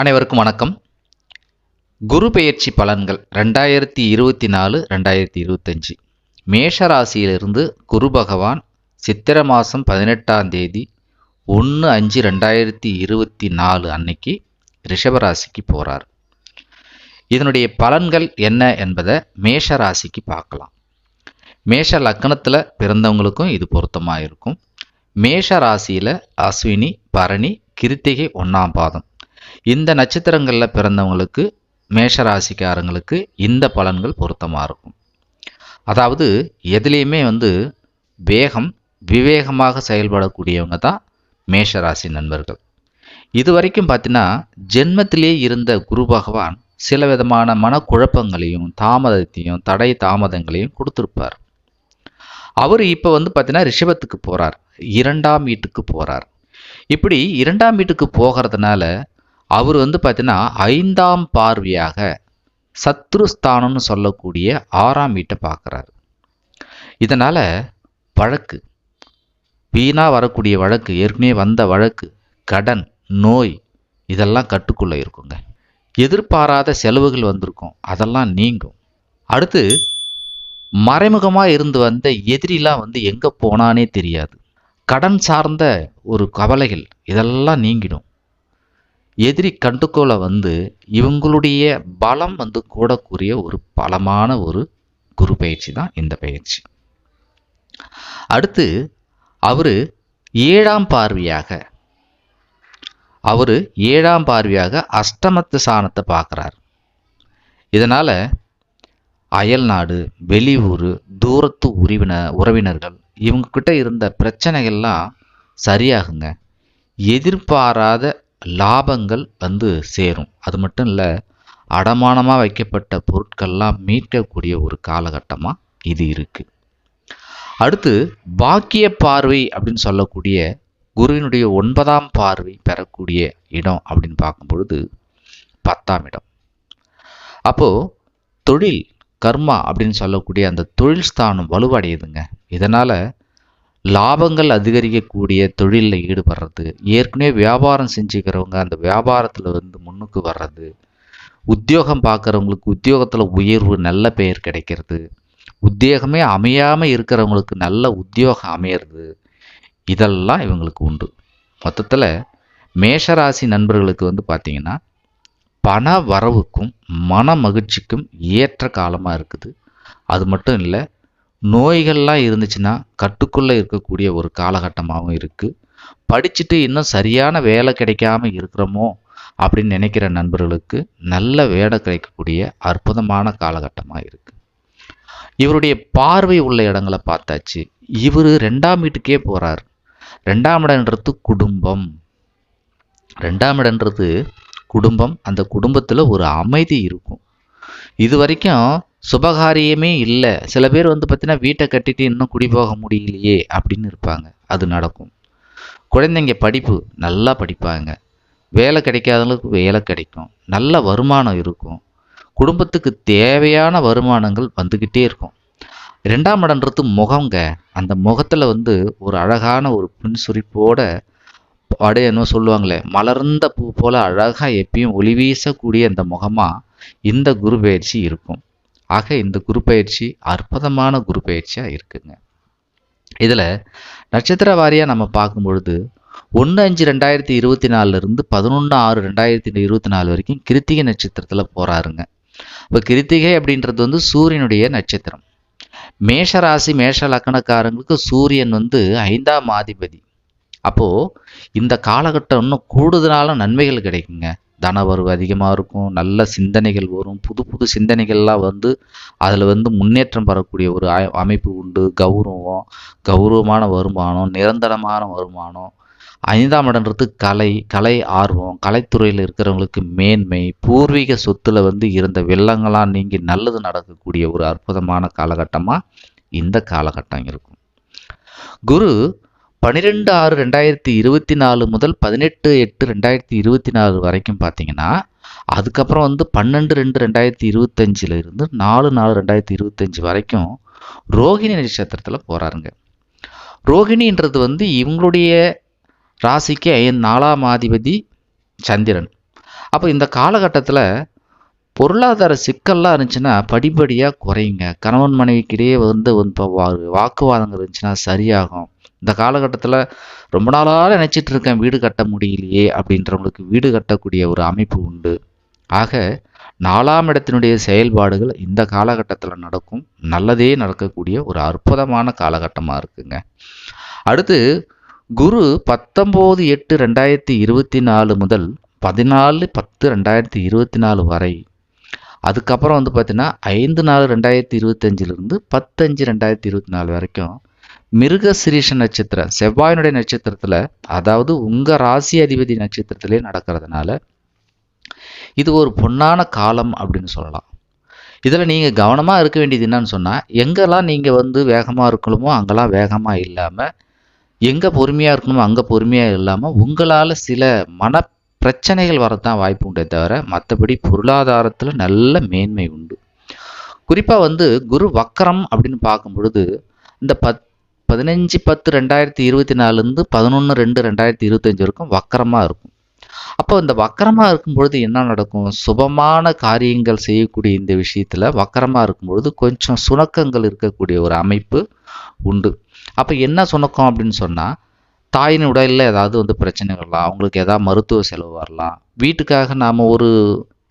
அனைவருக்கும் வணக்கம். குரு பெயர்ச்சி பலன்கள் 2024-2025 மேஷ ராசியிலிருந்து குரு பகவான் சித்திரை மாதம் 18ஆம் தேதி 1/5/2024 அன்னைக்கு ரிஷபராசிக்கு போகிறார். இதனுடைய பலன்கள் என்ன என்பதை மேஷ ராசிக்கு பார்க்கலாம். மேஷ லக்னத்தில் பிறந்தவங்களுக்கும் இது பொருத்தமாக இருக்கும். மேஷ ராசியில் அஸ்வினி, பரணி, கிருத்திகை 1ஆம் பாதம் இந்த நட்சத்திரங்களில் பிறந்தவங்களுக்கு மேஷராசிக்காரங்களுக்கு இந்த பலன்கள் பொருத்தமாக இருக்கும். அதாவது எதுலேயுமே வேகம் விவேகமாக செயல்படக்கூடியவங்க தான் மேஷராசி நண்பர்கள். இது வரைக்கும் பார்த்தீங்கன்னா ஜென்மத்திலே இருந்த குரு பகவான் சில விதமான மனக்குழப்பங்களையும் தாமதத்தையும் தடை தாமதங்களையும் கொடுத்துருப்பார். அவர் இப்போ பார்த்தீங்கன்னா ரிஷபத்துக்கு போகிறார், 2ஆம் வீட்டுக்கு போகிறார். இப்படி 2ஆம் வீட்டுக்கு போகிறதுனால அவர் பார்த்தீங்கன்னா 5ஆம் பார்வையாக சத்ருஸ்தானம்னு சொல்லக்கூடிய 6ஆம் வீட்டை பார்க்குறாரு. இதனால் வழக்கு, வீணாக வரக்கூடிய வழக்கு, ஏற்கனவே வந்த வழக்கு, கடன், நோய் இதெல்லாம் கட்டுக்குள்ளே இருக்குங்க. எதிர்பாராத செலவுகள் வந்திருக்கும், அதெல்லாம் நீங்கும். அடுத்து மறைமுகமாக இருந்து வந்த எதிரிலாம் எங்கே போனானே தெரியாது. கடன் சார்ந்த ஒரு கவலைகள் இதெல்லாம் நீங்கிடும். எதிரி கண்டுக்கோளை இவங்களுடைய பலம் கூடக்கூடிய ஒரு பலமான ஒரு குரு பயிற்சி தான் இந்த பயிற்சி. அடுத்து அவர் 7ஆம் பார்வையாக அஷ்டமத்து ஸ்தானத்தை பார்க்குறார். இதனால் அயல்நாடு, வெளியூர், தூரத்து உறவினர்கள் இவங்கக்கிட்ட இருந்த பிரச்சனைகள்லாம் சரியாகுங்க. எதிர்பாராத லாபங்கள் சேரும். அது மட்டும் இல்லை, அடமானமாக வைக்கப்பட்ட பொருட்கள்லாம் மீட்கக்கூடிய ஒரு காலகட்டமாக இது இருக்குது. அடுத்து பாக்கிய பார்வை அப்படின்னு சொல்லக்கூடிய குருவினுடைய 9ஆம் பார்வை பெறக்கூடிய இடம் அப்படின்னு பார்க்கும்பொழுது 10ஆம் இடம். அப்போது தொழில் கர்மா அப்படின்னு சொல்லக்கூடிய அந்த தொழில் ஸ்தானம் வலுவடையுதுங்க. இதனால் லாபங்கள் அதிகரிக்கக்கூடிய தொழிலில் ஈடுபடுறது, ஏற்கனவே வியாபாரம் செஞ்சுக்கிறவங்க அந்த வியாபாரத்தில் முன்னுக்கு வர்றது, உத்தியோகம் பார்க்குறவங்களுக்கு உத்தியோகத்தில் உயர்வு, நல்ல பெயர் கிடைக்கிறது, உத்தியோகமே அமையாமல் இருக்கிறவங்களுக்கு நல்ல உத்தியோகம் அமையிறது, இதெல்லாம் இவங்களுக்கு உண்டு. மொத்தத்தில் மேஷராசி நண்பர்களுக்கு பார்த்திங்கன்னா பண வரவுக்கும் மன மகிழ்ச்சிக்கும் ஏற்ற காலமாக இருக்குது. அது மட்டும் இல்லை, நோய்கள்லாம் இருந்துச்சுன்னா கட்டுக்குள்ளே இருக்கக்கூடிய ஒரு காலகட்டமாகவும் இருக்குது. படிச்சுட்டு இன்னும் சரியான வேலை கிடைக்காம இருக்கிறோமோ அப்படின்னு நினைக்கிற நண்பர்களுக்கு நல்ல வேலை கிடைக்கக்கூடிய அற்புதமான காலகட்டமாக இருக்குது. இவருடைய பார்வை உள்ள இடங்களை பார்த்தாச்சு. இவர் 2ஆம் வீட்டுக்கே போகிறார். 2ஆம் இடம்ன்றது குடும்பம். 2ஆம் இடம்ன்றது குடும்பம். அந்த குடும்பத்தில் ஒரு அமைதி இருக்கும். இது வரைக்கும் சுபகாரியமே இல்லை. சில பேர் பார்த்தீங்கன்னா வீட்டை கட்டிட்டு இன்னும் குடி போக முடியலையே அப்படின்னு இருப்பாங்க. அது நடக்கும். குழந்தைங்க படிப்பு நல்லா படிப்பாங்க. வேலை கிடைக்காதவங்களுக்கு வேலை கிடைக்கும். நல்ல வருமானம் இருக்கும். குடும்பத்துக்கு தேவையான வருமானங்கள் வந்துக்கிட்டே இருக்கும். 2ஆம் இடம்ன்றது முகங்க. அந்த முகத்தில் ஒரு அழகான ஒரு புன்சுரிப்போட என்ன சொல்லுவாங்களே, மலர்ந்த பூ போல அழகாக எப்பயும் ஒளி வீசக்கூடிய அந்த முகமாக இந்த குரு பயிற்சி இருக்கும். ஆக இந்த குரு பயிற்சி அற்புதமான குரு பயிற்சியாக இருக்குங்க. இதில் நட்சத்திர வாரியாக நம்ம பார்க்கும் பொழுது 1/5/2024 11/6/2024 வரைக்கும் கிருத்திகை நட்சத்திரத்தில் போகிறாருங்க. இப்போ கிருத்திகை அப்படின்றது சூரியனுடைய நட்சத்திரம். மேஷராசி மேஷ லக்கணக்காரங்களுக்கு சூரியன் 5ஆம் அதிபதி. அப்போது இந்த காலகட்டம் இன்னும் கூடுதலான நன்மைகள் கிடைக்குங்க. தனவரவு அதிகமாக இருக்கும். நல்ல சிந்தனைகள் வரும். புது புது சிந்தனைகள்லாம் அதில் முன்னேற்றம் பெறக்கூடிய ஒரு அமைப்பு உண்டு. கௌரவமான வருமானம், நிரந்தரமான வருமானம். 5ஆம் இடம்ன்றது கலை ஆர்வம், கலைத்துறையில் இருக்கிறவங்களுக்கு மேன்மை, பூர்வீக சொத்தில் இருந்த வெள்ளங்களாம் நீங்கி நல்லது நடக்கக்கூடிய ஒரு அற்புதமான காலகட்டமாக இந்த காலகட்டம் இருக்கும். குரு 12/6/2024 முதல் 18/8/2024 வரைக்கும் பார்த்தீங்கன்னா, அதுக்கப்புறம் 12/2/2025 இருந்து 4/4/2025 வரைக்கும் ரோகிணி நட்சத்திரத்தில் போகிறாருங்க. ரோகிணின்றது இவங்களுடைய ராசிக்கு 4ஆம் அதிபதி சந்திரன். அப்போ இந்த காலகட்டத்தில் பொருளாதார சிக்கல்லாம் இருந்துச்சுன்னா படிப்படியாக குறையுங்க. கணவன் மனைவிக்கிடையே இப்போ வாக்குவாதங்கள் இருந்துச்சுன்னா சரியாகும். இந்த காலகட்டத்தில் ரொம்ப நாளாக நினச்சிட்டு இருக்கேன் வீடு கட்ட முடியலையே அப்படின்றவங்களுக்கு வீடு கட்டக்கூடிய ஒரு அமைப்பு உண்டு. ஆக 4ஆம் இடத்தினுடைய செயல்பாடுகள் இந்த காலகட்டத்தில் நடக்கும். நல்லதே நடக்கக்கூடிய ஒரு அற்புதமான காலகட்டமாக இருக்குங்க. அடுத்து குரு 19/8/2024 முதல் 14/10/2024 வரை, அதுக்கப்புறம் பார்த்தீங்கன்னா 5/4/2025 10/5/2024 வரைக்கும் மிருகசிரீஷ நட்சத்திரம் செவ்வாயினுடைய நட்சத்திரத்தில், அதாவது உங்கள் ராசி அதிபதி நட்சத்திரத்திலே நடக்கிறதுனால இது ஒரு பொன்னான காலம் அப்படின்னு சொல்லலாம். இதில் நீங்கள் கவனமாக இருக்க வேண்டியது என்னன்னு சொன்னால், எங்கெல்லாம் நீங்கள் வேகமாக இருக்கணுமோ அங்கெல்லாம் வேகமாக இல்லாமல், எங்கே பொறுமையாக இருக்கணுமோ அங்கே பொறுமையாக இல்லாமல், உங்களால் சில மன பிரச்சனைகள் வரத்தான் வாய்ப்பு உண்டே தவிர மற்றபடி பொருளாதாரத்தில் நல்ல மேன்மை உண்டு. குறிப்பாக குரு வக்கரம் அப்படின்னு பார்க்கும் பொழுது இந்த 15/10/2024 11/2/2025 வரைக்கும் வக்கரமாக இருக்கும். அப்போ இந்த வக்கரமாக இருக்கும் பொழுது என்ன நடக்கும்? சுபமான காரியங்கள் செய்யக்கூடிய இந்த விஷயத்தில் வக்கரமாக இருக்கும் பொழுது கொஞ்சம் சுணக்கங்கள் இருக்கக்கூடிய ஒரு அமைப்பு உண்டு. அப்போ என்ன சுணக்கம் அப்படின்னு சொன்னால், தாயின் உடலில் ஏதாவது பிரச்சனை வரலாம், அவங்களுக்கு ஏதாவது மருத்துவ செலவு வரலாம், வீட்டுக்காக நாம் ஒரு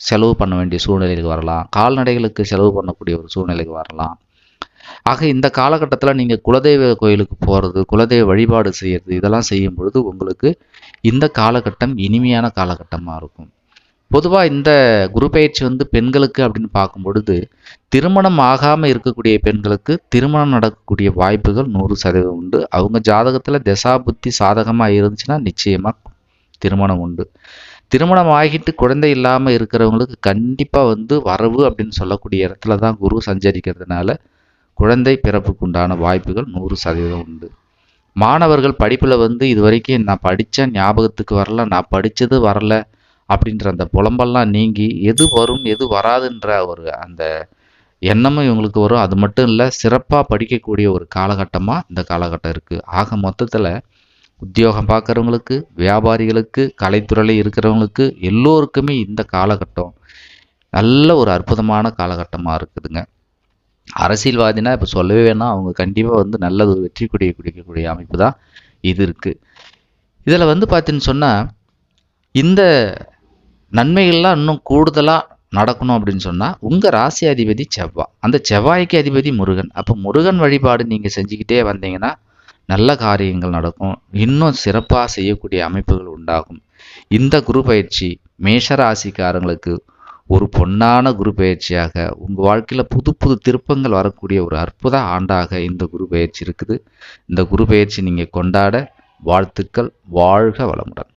செலவு பண்ண வேண்டிய சூழ்நிலைக்கு வரலாம், கால்நடைகளுக்கு செலவு பண்ணக்கூடிய ஒரு சூழ்நிலைக்கு வரலாம். ஆக இந்த காலகட்டத்தில் நீங்கள் குலதெய்வ கோயிலுக்கு போகிறது, குலதெய்வ வழிபாடு செய்கிறது, இதெல்லாம் செய்யும் பொழுது உங்களுக்கு இந்த காலகட்டம் இனிமையான காலகட்டமாக இருக்கும். பொதுவாக இந்த குரு பயிற்சி பெண்களுக்கு அப்படின்னு பார்க்கும் பொழுது, திருமணம் ஆகாமல் இருக்கக்கூடிய பெண்களுக்கு திருமணம் நடக்கக்கூடிய வாய்ப்புகள் 100% உண்டு. அவங்க ஜாதகத்தில் தசாபுத்தி சாதகமாக இருந்துச்சுன்னா நிச்சயமாக திருமணம் உண்டு. திருமணம் ஆகிட்டு குழந்தை இல்லாமல் இருக்கிறவங்களுக்கு கண்டிப்பாக வரவு அப்படின்னு சொல்லக்கூடிய இடத்துல தான் குரு சஞ்சரிக்கிறதுனால குழந்தை பிறப்புக்கு உண்டான வாய்ப்புகள் 100% உண்டு. மாணவர்கள் படிப்பில் இது வரைக்கும் நான் படித்த ஞாபகத்துக்கு வரல, நான் படித்தது வரல அப்படின்ற அந்த புலம்பெல்லாம் நீங்கி எது வரும் எது வராதுன்ற ஒரு அந்த எண்ணமும் இவங்களுக்கு வரும். அது மட்டும் இல்லை, சிறப்பாக படிக்கக்கூடிய ஒரு காலகட்டமாக இந்த காலகட்டம் இருக்குது. ஆக மொத்தத்தில் உத்தியோகம் பார்க்குறவங்களுக்கு, வியாபாரிகளுக்கு, கலைத்துறையில் இருக்கிறவங்களுக்கு எல்லோருக்குமே இந்த காலகட்டம் நல்ல ஒரு அற்புதமான காலகட்டமாக இருக்குதுங்க. அரசியல்வாதினா இப்போ சொல்லவே வேணாம், அவங்க கண்டிப்பாக நல்லது வெற்றி கொடியை குடிக்கக்கூடிய அமைப்பு தான் இது இருக்குது. இதில் பார்த்தீங்கன்னு சொன்னால், இந்த நன்மைகள்லாம் இன்னும் கூடுதலாக நடக்கணும் அப்படின்னு சொன்னால், உங்கள் ராசி அதிபதி செவ்வாய், அந்த செவ்வாய்க்கு அதிபதி முருகன். அப்போ முருகன் வழிபாடு நீங்கள் செஞ்சுக்கிட்டே வந்தீங்கன்னா நல்ல காரியங்கள் நடக்கும், இன்னும் சிறப்பாக செய்யக்கூடிய அமைப்புகள் உண்டாகும். இந்த குரு பயிற்சி மேஷ ராசிக்காரங்களுக்கு ஒரு பொன்னான குரு பயிற்சியாக உங்கள் வாழ்க்கையில் புது புது திருப்பங்கள் வரக்கூடிய ஒரு அற்புத ஆண்டாக இந்த குரு பயிற்சி இருக்குது. இந்த குரு பயிற்சி நீங்கள் கொண்டாட வாழ்த்துக்கள். வாழ்க வளமுடன்.